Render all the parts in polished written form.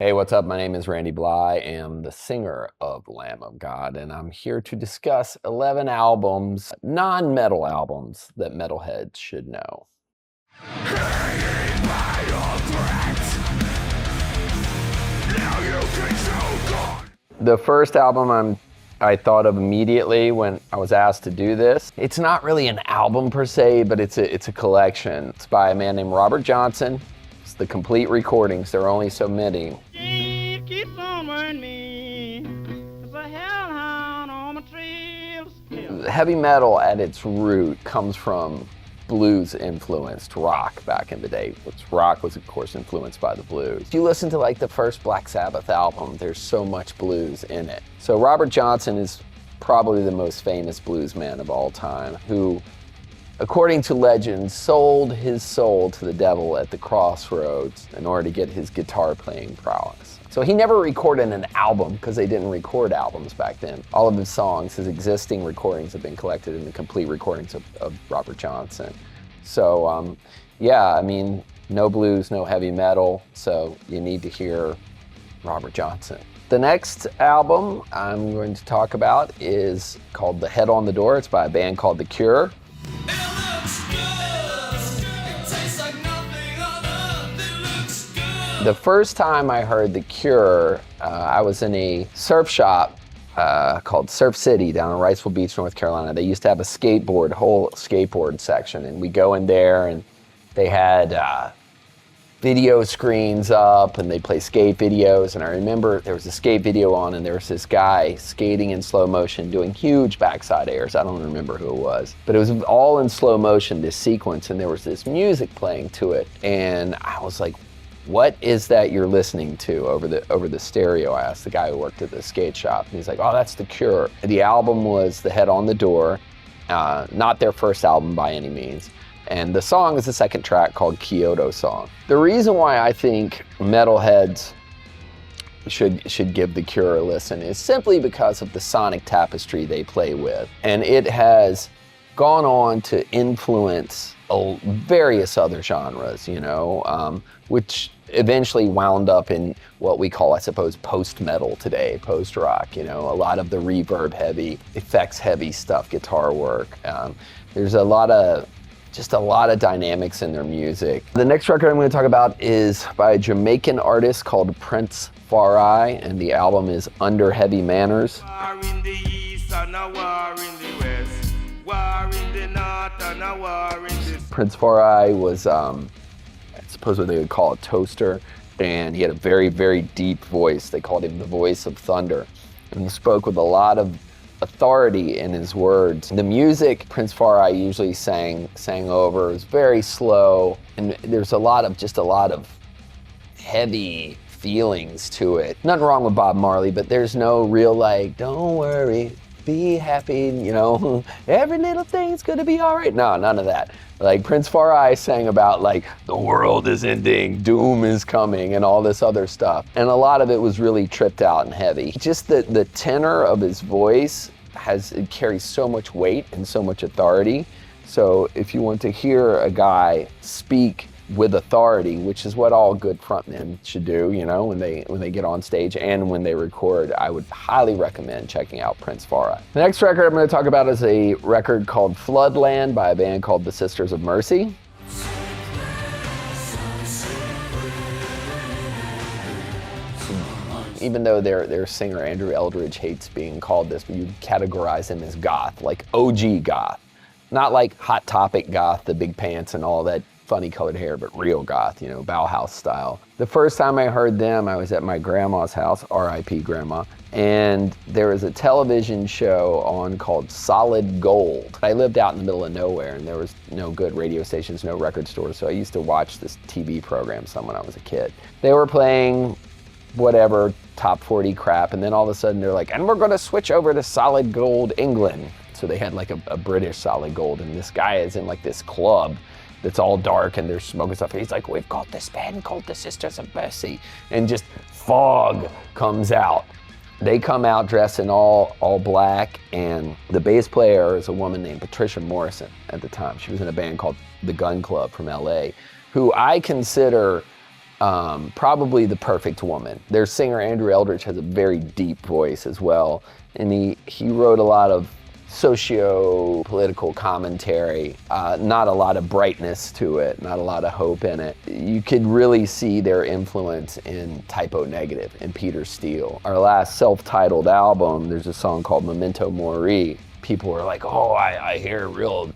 Hey, what's up? My name is Randy Blythe. I am the singer of Lamb of God, and I'm here to discuss 11 albums, non-metal albums, that metalheads should know. The first album I thought of immediately when I was asked to do this. It's not really an album per se, but it's a collection. It's by a man named Robert Johnson. It's the complete recordings. There are only so many. Heavy metal at its root comes from blues-influenced rock back in the day, which rock was of course influenced by the blues. If you listen to like the first Black Sabbath album, there's so much blues in it. So Robert Johnson is probably the most famous blues man of all time, who, according to legend, sold his soul to the devil at the crossroads in order to get his guitar playing prowess. So he never recorded an album because they didn't record albums back then. All of his songs, his existing recordings, have been collected in the complete recordings of Robert Johnson. So yeah, I mean, no blues, no heavy metal, so you need to hear Robert Johnson. The next album I'm going to talk about is called The Head on the Door. It's by a band called The Cure. The first time I heard The Cure, I was in a surf shop called Surf City down in Riceville Beach, North Carolina. They used to have a whole skateboard section, and we go in there and they had video screens up and they play skate videos. And I remember there was a skate video on and there was this guy skating in slow motion doing huge backside airs. I don't remember who it was, but it was all in slow motion, this sequence, and there was this music playing to it. And I was like, what is that you're listening to over the stereo? I asked the guy who worked at the skate shop, and he's like, oh, that's The Cure. The album was The Head on the Door, not their first album by any means. And the song is the second track called Kyoto Song. The reason why I think metalheads should give The Cure a listen is simply because of the sonic tapestry they play with. And it has gone on to influence various other genres, you know, which eventually wound up in what we call, I suppose, post-metal today, post-rock, you know, a lot of the reverb heavy, effects heavy stuff, guitar work. There's a lot of dynamics in their music. The next record I'm going to talk about is by a Jamaican artist called Prince Farai, and the album is Under Heavy Manners. War in the east and a war in the west. War in the north and a war in the... Prince Farai was, I suppose what they would call a toaster, and he had a very, very deep voice. They called him the voice of thunder, and he spoke with a lot of authority in his words. The music Prince Farai usually sang over is very slow, and there's a lot of heavy feelings to it. Nothing wrong with Bob Marley, but there's no real like, don't worry, be happy, you know, every little thing's gonna be all right. No, none of that. Like Prince Farai sang about like, the world is ending, doom is coming, and all this other stuff. And a lot of it was really tripped out and heavy. Just the tenor of his voice it carries so much weight and so much authority. So if you want to hear a guy speak with authority, which is what all good frontmen should do, you know, when they get on stage and when they record, I would highly recommend checking out Prince Farai. The next record I'm going to talk about is a record called Floodland by a band called the Sisters of Mercy. Even though their singer Andrew Eldridge hates being called this, but you categorize him as goth, like OG goth. Not like Hot Topic goth, the big pants and all that funny colored hair, but real goth, you know, Bauhaus style. The first time I heard them, I was at my grandma's house, R.I.P. Grandma, and there was a television show on called Solid Gold. I lived out in the middle of nowhere, and there was no good radio stations, no record stores, so I used to watch this TV program some when I was a kid. They were playing whatever top 40 crap, and then all of a sudden they're like, and we're gonna switch over to Solid Gold England. So they had like a British Solid Gold, and this guy is in like this club that's all dark and they're smoking stuff. And he's like, we've got this band called the Sisters of Mercy. And just fog comes out. They come out dressed in all black, and the bass player is a woman named Patricia Morrison at the time. She was in a band called The Gun Club from LA, who I consider Probably the perfect woman. Their singer, Andrew Eldritch, has a very deep voice as well. And he wrote a lot of socio-political commentary, not a lot of brightness to it, not a lot of hope in it. You could really see their influence in Typo Negative and Peter Steele. Our last self-titled album, there's a song called Memento Mori. People were like, oh, I hear real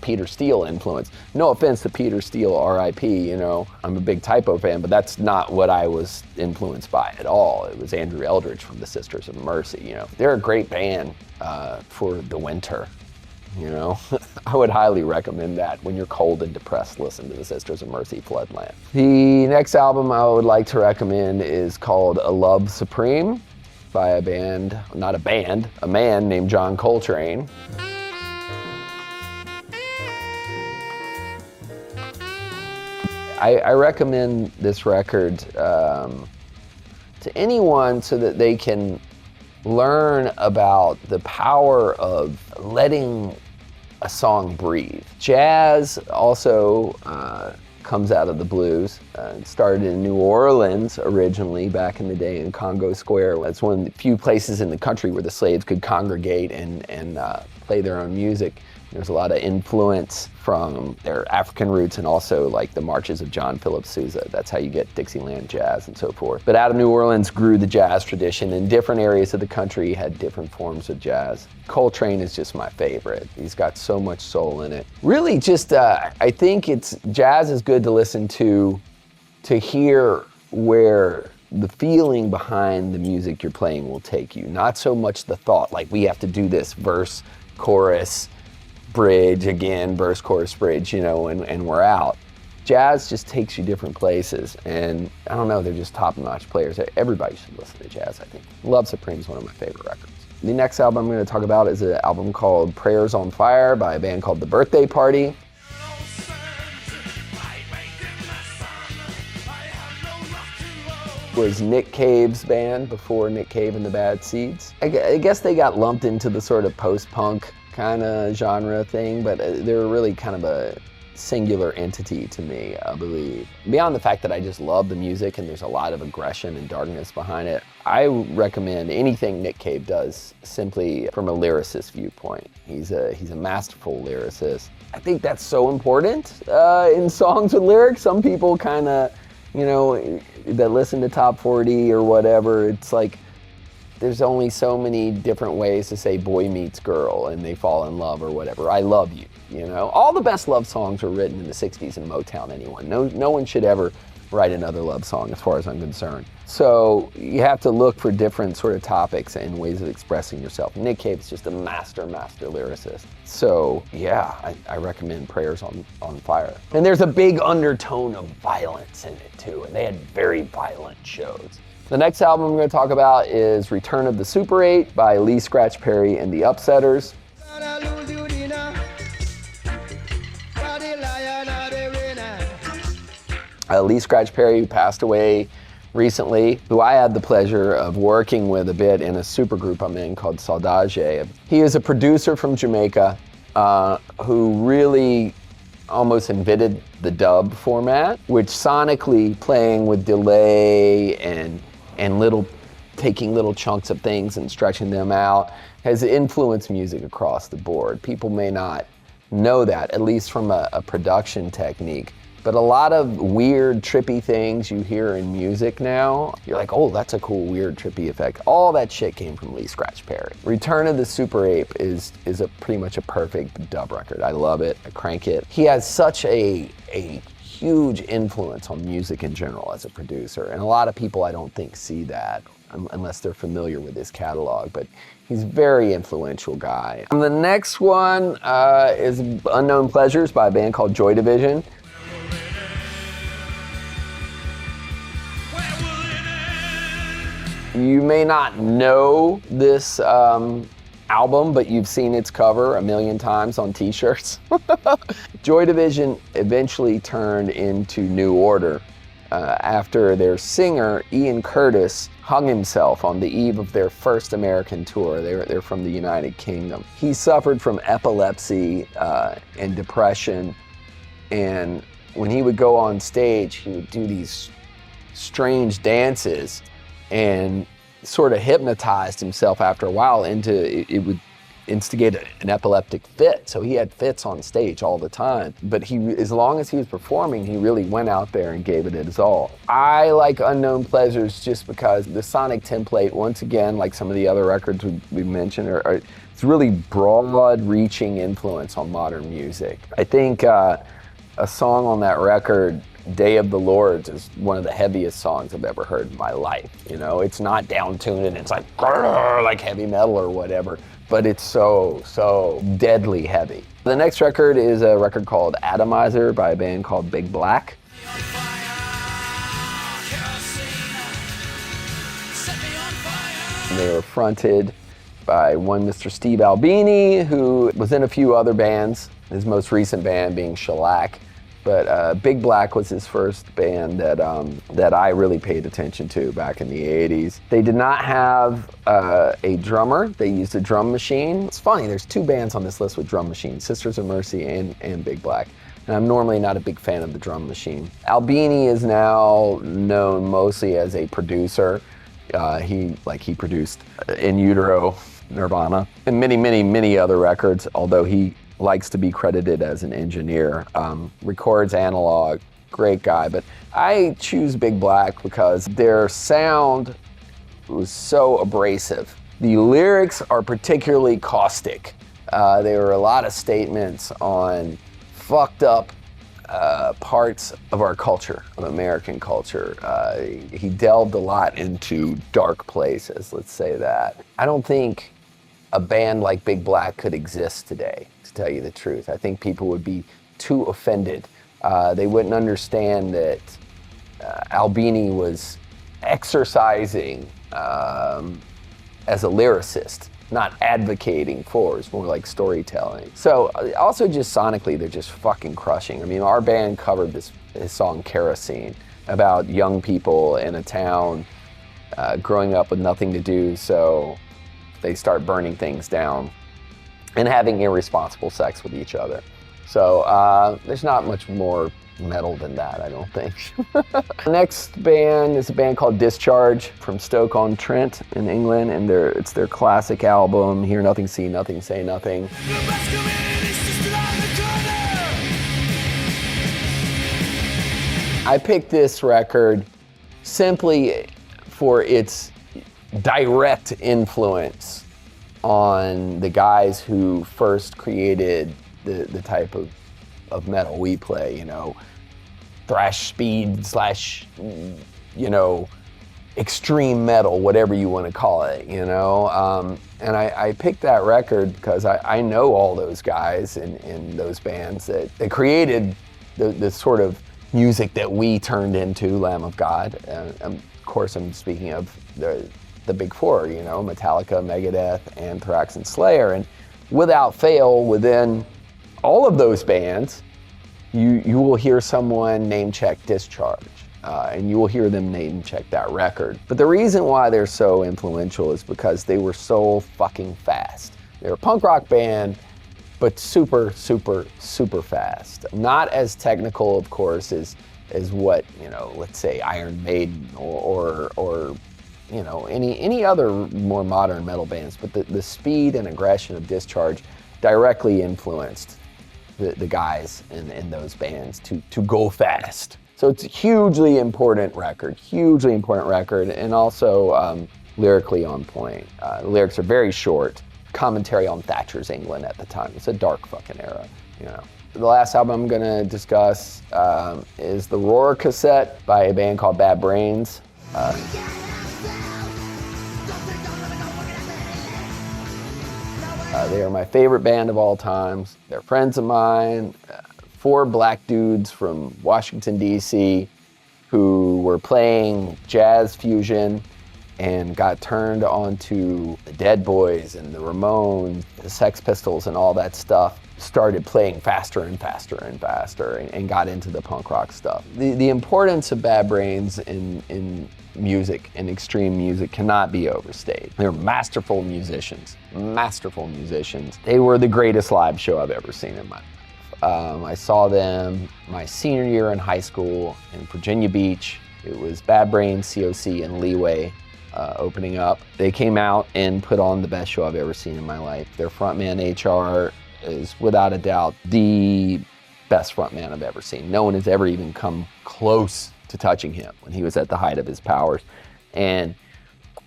Peter Steele influence. No offense to Peter Steele, R.I.P., you know, I'm a big Typo fan, but that's not what I was influenced by at all. It was Andrew Eldritch from the Sisters of Mercy, you know. They're a great band for the winter, you know. I would highly recommend that. When you're cold and depressed, listen to the Sisters of Mercy, Floodland. The next album I would like to recommend is called A Love Supreme by a band, not a band, a man named John Coltrane. I recommend this record to anyone so that they can learn about the power of letting a song breathe. Jazz also comes out of the blues. It started in New Orleans originally, back in the day in Congo Square. That's one of the few places in the country where the slaves could congregate and play their own music. There's a lot of influence from their African roots and also like the marches of John Philip Sousa. That's how you get Dixieland jazz and so forth. But out of New Orleans grew the jazz tradition, and different areas of the country had different forms of jazz. Coltrane is just my favorite. He's got so much soul in it. Really just, I think jazz is good to listen to hear where the feeling behind the music you're playing will take you. Not so much the thought, like we have to do this verse, chorus, bridge again, verse, chorus, bridge, you know, and we're out. Jazz just takes you different places, and I don't know, they're just top-notch players. Everybody should listen to jazz, I think. Love Supreme is one of my favorite records. The next album I'm going to talk about is an album called Prayers on Fire by a band called The Birthday Party. Was Nick Cave's band before Nick Cave and the Bad Seeds. I guess they got lumped into the sort of post-punk kind of genre thing, but they're really kind of a singular entity to me, I believe. Beyond the fact that I just love the music and there's a lot of aggression and darkness behind it, I recommend anything Nick Cave does simply from a lyricist viewpoint. He's a masterful lyricist. I think that's so important in songs with lyrics. Some people kind of, you know, that listen to Top 40 or whatever, it's like, there's only so many different ways to say boy meets girl and they fall in love or whatever. I love you, you know? All the best love songs were written in the 60s in Motown anyway. No one should ever write another love song as far as I'm concerned. So you have to look for different sort of topics and ways of expressing yourself. Nick Cave's just a master lyricist. So yeah, I recommend Prayers on Fire. And there's a big undertone of violence in it too, and they had very violent shows. The next album I'm going to talk about is Return of the Super 8 by Lee Scratch Perry and the Upsetters. Lee Scratch Perry, who passed away recently, who I had the pleasure of working with a bit in a supergroup I'm in called Saudade. He is a producer from Jamaica who really almost invented the dub format, which sonically playing with delay and taking little chunks of things and stretching them out has influenced music across the board. People may not know that, at least from a production technique. But a lot of weird, trippy things you hear in music now, you're like, oh, that's a cool, weird, trippy effect. All that shit came from Lee Scratch Perry. Return of the Super Ape is pretty much a perfect dub record. I love it, I crank it. He has such a huge influence on music in general as a producer, and a lot of people I don't think see that unless they're familiar with his catalog, but he's a very influential guy. And the next one is Unknown Pleasures by a band called Joy Division. You may not know this album, but you've seen its cover a million times on t-shirts. Joy Division eventually turned into New Order after their singer, Ian Curtis, hung himself on the eve of their first American tour. They're from the United Kingdom. He suffered from epilepsy and depression, and when he would go on stage, he would do these strange dances and sort of hypnotized himself after a while into it would instigate an epileptic fit. So he had fits on stage all the time. But as long as he was performing, he really went out there and gave it his all. I like Unknown Pleasures just because the sonic template, once again, like some of the other records we mentioned, it's really broad-reaching influence on modern music. I think a song on that record, Day of the Lords, is one of the heaviest songs I've ever heard in my life. You know, it's not down-tuned and it's like heavy metal or whatever, but it's so deadly heavy. The next record is a record called Atomizer by a band called Big Black. And they were fronted by one Mr. Steve Albini, who was in a few other bands, his most recent band being Shellac. But Big Black was his first band that I really paid attention to back in the 80s. They did not have a drummer. They used a drum machine. It's funny, there's two bands on this list with drum machines, Sisters of Mercy and Big Black. And I'm normally not a big fan of the drum machine. Albini is now known mostly as a producer. He produced In Utero, Nirvana, and many other records, although he likes to be credited as an engineer. Records analog, great guy. But I choose Big Black because their sound was so abrasive. The lyrics are particularly caustic. There were a lot of statements on fucked up parts of our culture, of American culture. He delved a lot into dark places, let's say that. I don't think a band like Big Black could exist today, to tell you the truth. I think people would be too offended. They wouldn't understand that Albini was exercising as a lyricist, not advocating for. It's more like storytelling. So also just sonically, they're just fucking crushing. I mean, our band covered his song Kerosene about young people in a town growing up with nothing to do, so they start burning things down and having irresponsible sex with each other. So there's not much more metal than that, I don't think. The next band is a band called Discharge from Stoke-on-Trent in England, and it's their classic album, Hear Nothing, See Nothing, Say Nothing. I picked this record simply for its direct influence on the guys who first created the type of metal we play, you know, thrash speed slash, you know, extreme metal, whatever you want to call it, you know. And I picked that record because I know all those guys in those bands that created the sort of music that we turned into, Lamb of God. Of course, I'm speaking of the big four, you know, Metallica, Megadeth, Anthrax, and Slayer. And without fail, within all of those bands, you will hear someone name check Discharge, and you will hear them name check that record. But the reason why they're so influential is because they were so fucking fast. They're a punk rock band, but super fast. Not as technical, of course, as what, you know, let's say Iron Maiden or you know, any other more modern metal bands, but the speed and aggression of Discharge directly influenced the guys in those bands to go fast. So it's a hugely important record, and also lyrically on point. The lyrics are very short, commentary on Thatcher's England at the time. It's a dark fucking era, you know. The last album I'm gonna discuss is the Roar cassette by a band called Bad Brains. They are my favorite band of all times. They're friends of mine, 4 black dudes from Washington, D.C., who were playing jazz fusion and got turned onto the Dead Boys and the Ramones, the Sex Pistols, and all that stuff. Started playing faster and faster and faster and got into the punk rock stuff. The importance of Bad Brains in music and extreme music cannot be overstated. They're masterful musicians. They were the greatest live show I've ever seen in my life. I saw them my senior year in high school in Virginia Beach. It was Bad Brains, COC, and Leeway opening up. They came out and put on the best show I've ever seen in my life. Their frontman, HR, is without a doubt the best frontman I've ever seen. No one has ever even come close to touching him when he was at the height of his powers. And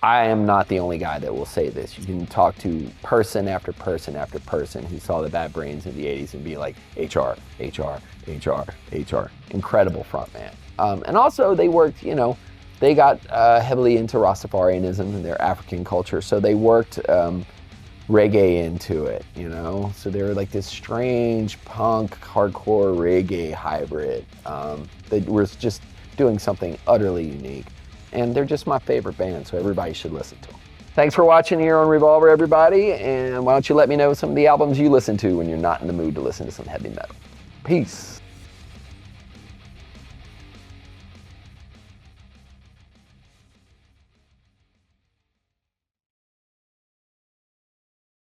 I am not the only guy that will say this. You can talk to person after person after person who saw the Bad Brains in the 80s and be like, HR, HR, HR, HR. Incredible frontman. And also they worked, you know, they got heavily into Rastafarianism and their African culture. So they worked reggae into it, you know? So they were like this strange punk, hardcore reggae hybrid that was just doing something utterly unique. And they're just my favorite band, so everybody should listen to them. Thanks for watching here on Revolver, everybody. And why don't you let me know some of the albums you listen to when you're not in the mood to listen to some heavy metal. Peace.